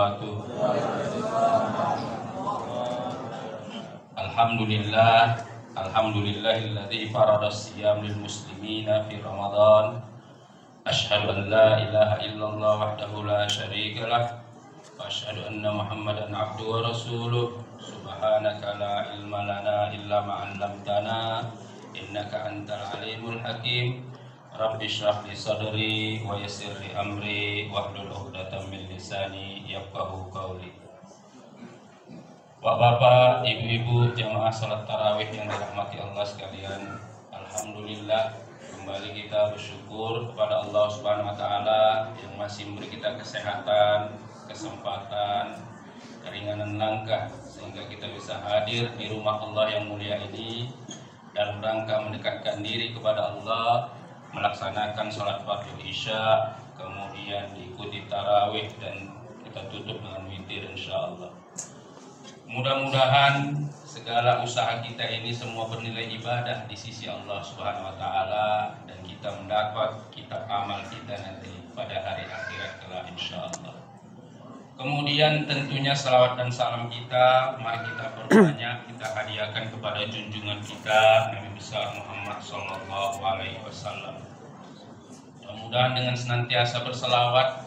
wabarakatuh. Alhamdulillahilladzi farada siyam lil muslimina fi Ramadan. Asyhadu an la ilaha illallah wahdahu la syarika lah wa asyhadu anna Muhammadan abduhu wa rasuluh. Subhanaka la ilma lana illa ma 'allamtana innaka antal alimul hakim. Rabbi shrah li sadri wa yassir li amri wahlul 'uqdatam min lisani yafqahu qawli. Bapak-bapak, ibu-ibu, jamaah salat tarawih yang dirahmati Allah sekalian, alhamdulillah kembali kita bersyukur kepada Allah Subhanahu wa taala yang masih memberi kita kesehatan, kesempatan, keringanan langkah sehingga kita bisa hadir di rumah Allah yang mulia ini dalam rangka mendekatkan diri kepada Allah, melaksanakan sholat fardu isya, kemudian diikuti tarawih dan kita tutup dengan witir insyaallah. Mudah-mudahan segala usaha kita ini semua bernilai ibadah di sisi Allah Subhanahu wa taala dan kita mendapat kitab amal kita nanti pada hari akhirat kelak insyaallah. Kemudian tentunya salawat dan salam kita mari kita perbanyak, kita hadiahkan kepada junjungan kita Nabi besar Muhammad sallallahu alaihi wasallam. Mudah-mudahan dengan senantiasa berselawat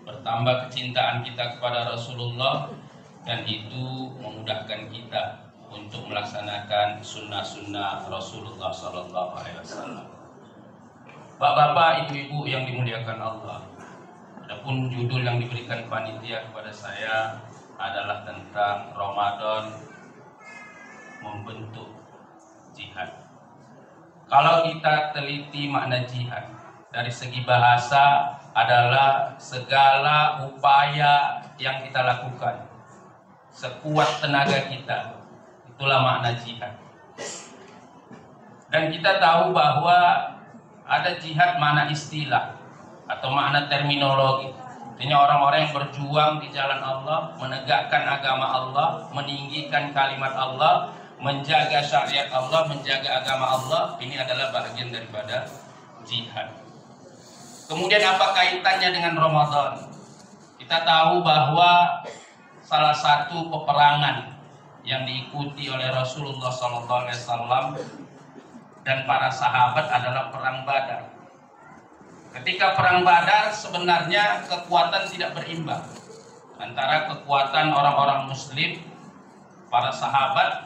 bertambah kecintaan kita kepada Rasulullah, dan itu memudahkan kita untuk melaksanakan sunnah-sunnah Rasulullah sallallahu alaihi wasallam. Bapak-bapak, ibu-ibu yang dimuliakan Allah, adapun judul yang diberikan panitia kepada saya adalah tentang Ramadan membentuk jihad. Kalau kita teliti makna jihad dari segi bahasa adalah segala upaya yang kita lakukan sekuat tenaga kita, itulah makna jihad. Dan kita tahu bahwa ada jihad makna istilah atau makna terminologi. Artinya orang-orang yang berjuang di jalan Allah, menegakkan agama Allah, meninggikan kalimat Allah, menjaga syariat Allah, menjaga agama Allah. Ini adalah bagian daripada jihad. Kemudian apa kaitannya dengan Ramadan? Kita tahu bahwa salah satu peperangan yang diikuti oleh Rasulullah SAW dan para sahabat adalah perang Badar. Ketika perang Badar sebenarnya kekuatan tidak berimbang antara kekuatan orang-orang Muslim, para sahabat,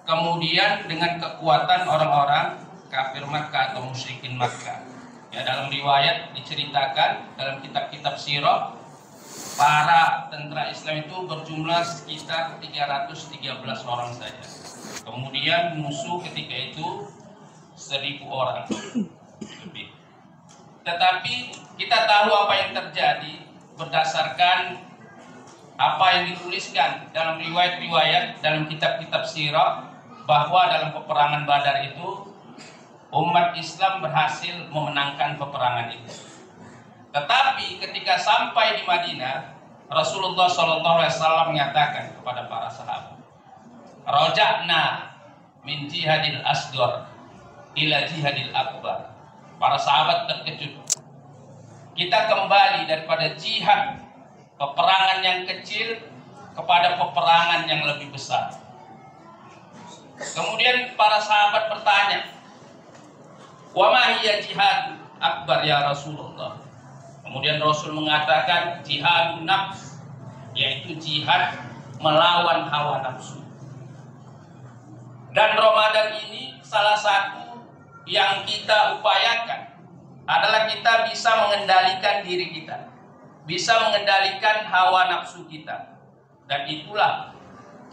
kemudian dengan kekuatan orang-orang kafir Makkah atau musyrikin Makkah. Ya, dalam riwayat diceritakan dalam kitab-kitab sirah, para tentara Islam itu berjumlah sekitar 313 orang saja. Kemudian musuh ketika itu 1000 orang lebih. Tetapi kita tahu apa yang terjadi berdasarkan apa yang dituliskan dalam riwayat-riwayat dalam kitab-kitab sirah, bahwa dalam peperangan Badar itu umat Islam berhasil memenangkan peperangan itu. Tetapi ketika sampai di Madinah, Rasulullah SAW menyatakan kepada para sahabat, "Raja'na min jihadil asghar ila jihadil akbar." Para sahabat terkejut. Kita kembali daripada jihad peperangan yang kecil kepada peperangan yang lebih besar. Kemudian para sahabat bertanya, "Wa ma hiya jihad akbar ya Rasulullah?" Kemudian Rasul mengatakan jihadun nafs, yaitu jihad melawan hawa nafsu. Dan Ramadan ini salah satu yang kita upayakan adalah kita bisa mengendalikan diri kita, bisa mengendalikan hawa nafsu kita. Dan itulah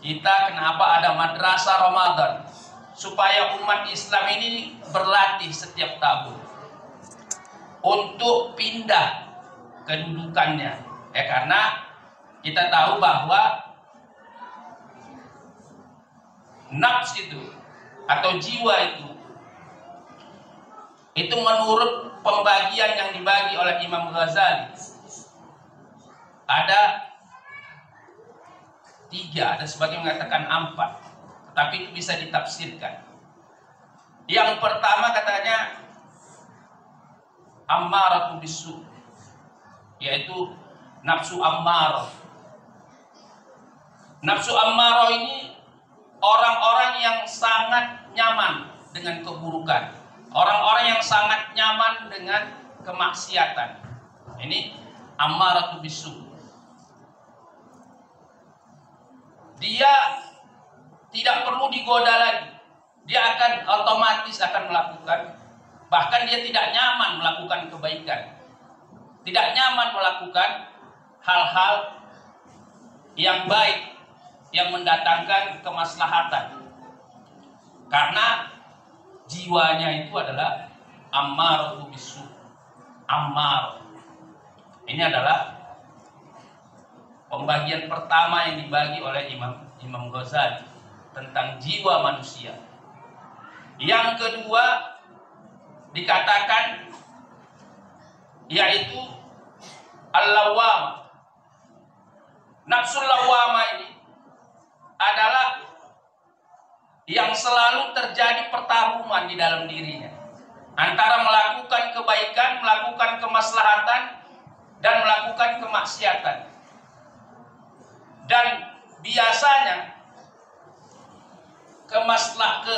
kita kenapa ada madrasah Ramadan, supaya umat Islam ini berlatih setiap tahun untuk pindah kedudukannya. Karena kita tahu bahwa nafs itu atau jiwa itu menurut pembagian yang dibagi oleh Imam Ghazali ada 3, ada sebagian mengatakan 4, tapi itu bisa ditafsirkan. Yang pertama katanya ammaratu bisu, yaitu nafsu ammarah, Nafsu ammarah ini orang-orang yang sangat nyaman dengan keburukan, orang-orang yang sangat nyaman dengan kemaksiatan. Ini ammaratu bisu. Dia tidak perlu digoda lagi, dia akan otomatis akan melakukan. Bahkan dia tidak nyaman melakukan kebaikan, tidak nyaman melakukan hal-hal yang baik yang mendatangkan kemaslahatan, karena jiwanya itu adalah ammaratu bisu. Ammar. Ini adalah pembagian pertama yang dibagi oleh Imam Ghazali tentang jiwa manusia. Yang kedua dikatakan yaitu al-lawwamah. Nafsul lawwamah ini adalah yang selalu terjadi pertarungan di dalam dirinya antara melakukan kebaikan, melakukan kemaslahatan, dan melakukan kemaksiatan. Dan biasanya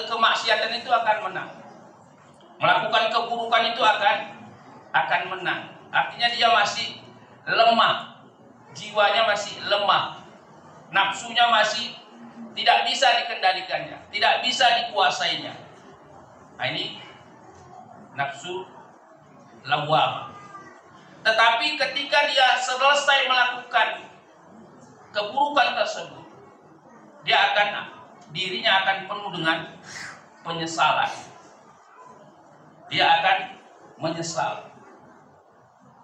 kemaksiatan itu akan menang, melakukan keburukan itu akan menang. Artinya dia masih lemah, jiwanya masih lemah, nafsunya masih tidak bisa dikendalikannya, tidak bisa dikuasainya. Nah, ini nafsu lawwamah. Tetapi ketika dia selesai melakukan keburukan tersebut, dirinya akan penuh dengan penyesalan. Dia akan menyesal.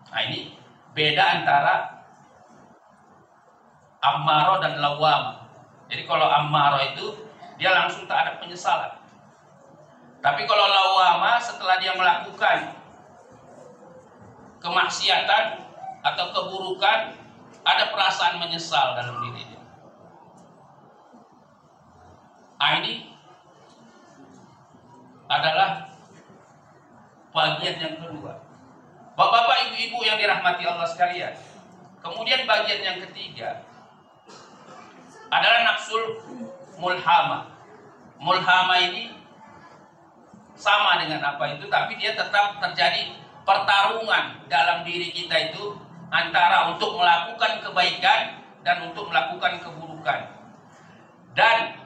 Nah, ini beda antara ammarah dan lawwamah. Jadi kalau ammarah itu dia langsung tak ada penyesalan. Tapi kalau lawwamah setelah dia melakukan kemaksiatan atau keburukan, ada perasaan menyesal dalam dirinya. Nah, ini adalah bagian yang kedua. Bapak-bapak, ibu-ibu yang dirahmati Allah sekalian. Kemudian bagian yang ketiga adalah nafsul mulhamah. Mulhamah ini sama dengan apa itu, tapi dia tetap terjadi pertarungan dalam diri kita itu antara untuk melakukan kebaikan dan untuk melakukan keburukan. Dan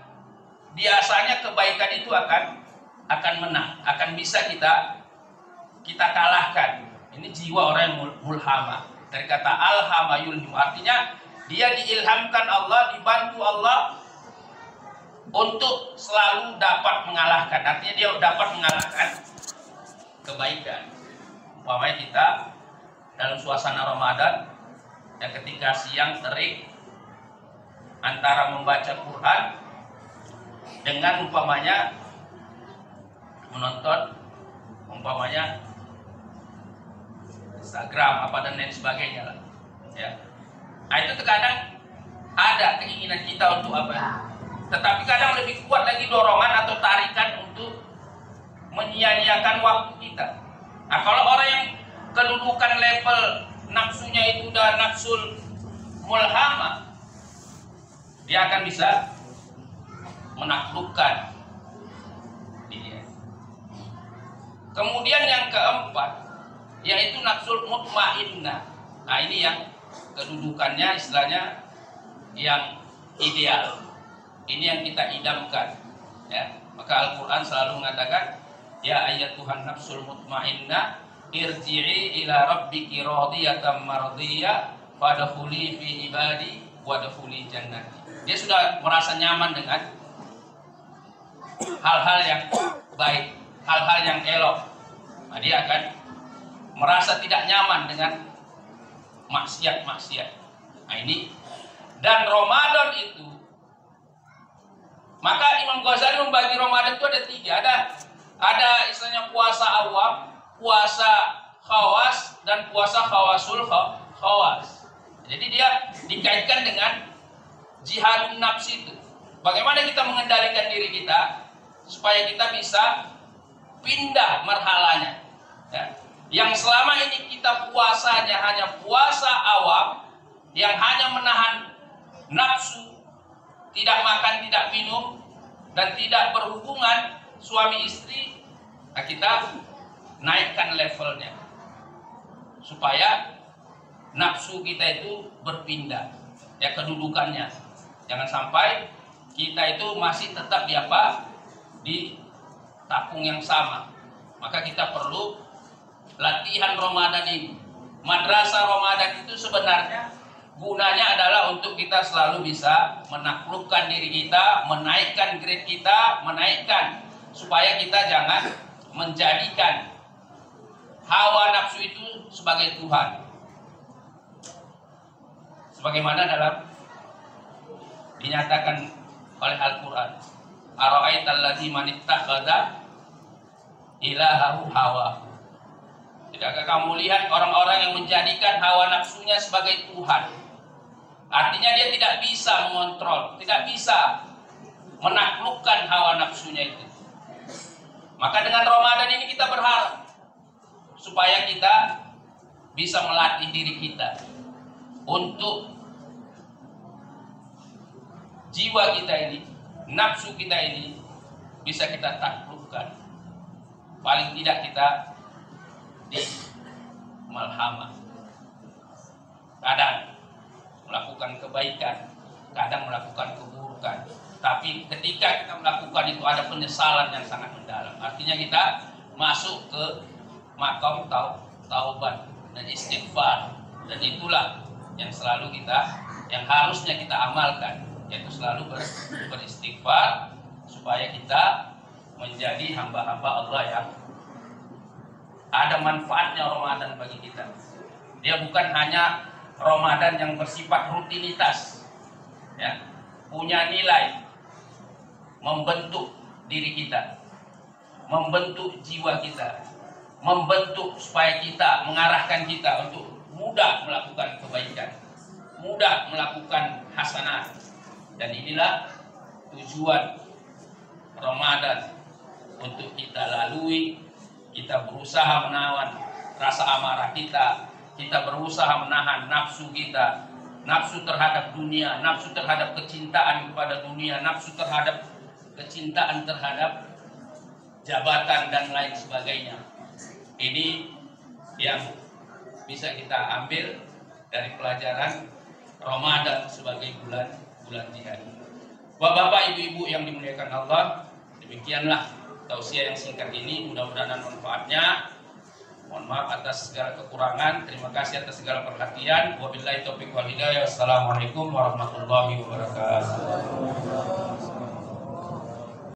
biasanya kebaikan itu akan menang, akan bisa kita kalahkan. Ini jiwa orang yang mulhamah. Dari kata alhama yulhim, artinya dia diilhamkan Allah, dibantu Allah untuk selalu dapat mengalahkan. Artinya dia dapat mengalahkan kebaikan. Umpamanya kita dalam suasana Ramadan, yang ketika siang terik antara membaca Quran dengan umpamanya menonton umpamanya Instagram apa dan lain sebagainya lah, ya. Nah, itu terkadang ada keinginan kita untuk apa, tetapi kadang lebih kuat lagi dorongan atau tarikan untuk menyia-nyiakan waktu kita. Nah, kalau orang yang kedudukan level nafsunya itu udah nafsul mulhamah, dia akan bisa menaklukkan dia. Kemudian yang keempat yaitu nafsul mutmainnah. Nah, ini yang kedudukannya istilahnya yang ideal. Ini yang kita idamkan, ya. Maka Al-Qur'an selalu mengatakan, ya ayyatuhan nafsul mutmainnah irji'i ila rabbiki radiyatan mardiyah fadkhuli fi ibadi wadkhuli jannati. Dia sudah merasa nyaman dengan hal-hal yang baik, hal-hal yang elok. Nah, dia akan merasa tidak nyaman dengan maksiat-maksiat. Nah, ini dan Ramadan itu, maka Imam Ghazali membagi Ramadan itu ada tiga. Ada istilahnya puasa awam, puasa khawas, dan puasa khawasul khawas. Jadi dia dikaitkan dengan jihadun nafs itu. Bagaimana kita mengendalikan diri kita supaya kita bisa pindah marhalanya, ya. Yang selama ini kita puasanya hanya puasa awam, yang hanya menahan nafsu, tidak makan, tidak minum, dan tidak berhubungan suami istri, nah kita naikkan levelnya supaya nafsu kita itu berpindah ya kedudukannya. Jangan sampai kita itu masih tetap di apa? Di takung yang sama. Maka kita perlu latihan Ramadan ini. Madrasah Ramadan itu sebenarnya gunanya adalah untuk kita selalu bisa menaklukkan diri kita, menaikkan grade kita, menaikkan supaya kita jangan menjadikan hawa nafsu itu sebagai Tuhan. Sebagaimana dalam dinyatakan oleh Al-Quran, ara'aital ladzi man ittakhadha ilahahu hawa. Tidakkah kamu lihat orang-orang yang menjadikan hawa nafsunya sebagai Tuhan? Artinya dia tidak bisa mengontrol, tidak bisa menaklukkan hawa nafsunya itu. Maka dengan Ramadan ini kita berharap supaya kita bisa melatih diri kita untuk jiwa kita ini, nafsu kita ini bisa kita taklukkan. Paling tidak kita di malhamah. Kadang melakukan kebaikan, kadang melakukan keburukan. Tapi ketika kita melakukan itu ada penyesalan yang sangat mendalam. Artinya kita masuk ke makam taubat dan istighfar. Dan itulah yang selalu yang harusnya kita amalkan, yaitu selalu beristighfar supaya kita menjadi hamba-hamba Allah yang ada manfaatnya Ramadan bagi kita. Dia bukan hanya Ramadan yang bersifat rutinitas, ya, punya nilai membentuk diri kita, membentuk jiwa kita, membentuk supaya kita, mengarahkan kita untuk mudah melakukan kebaikan, mudah melakukan hasanah. Dan inilah tujuan Ramadan, untuk kita lalui. Kita berusaha menawan rasa amarah kita, kita berusaha menahan nafsu kita, nafsu terhadap dunia, nafsu terhadap kecintaan kepada dunia, nafsu terhadap kecintaan terhadap jabatan dan lain sebagainya. Ini yang bisa kita ambil dari pelajaran Ramadan sebagai bulan jihad. Bapak-bapak, ibu-ibu yang dimuliakan Allah, demikianlah tausiah yang singkat ini, mudah-mudahan manfaatnya. Mohon maaf atas segala kekurangan, terima kasih atas segala perhatian. Wabillahi taufiq wal hidayah. Wassalamualaikum warahmatullahi wabarakatuh.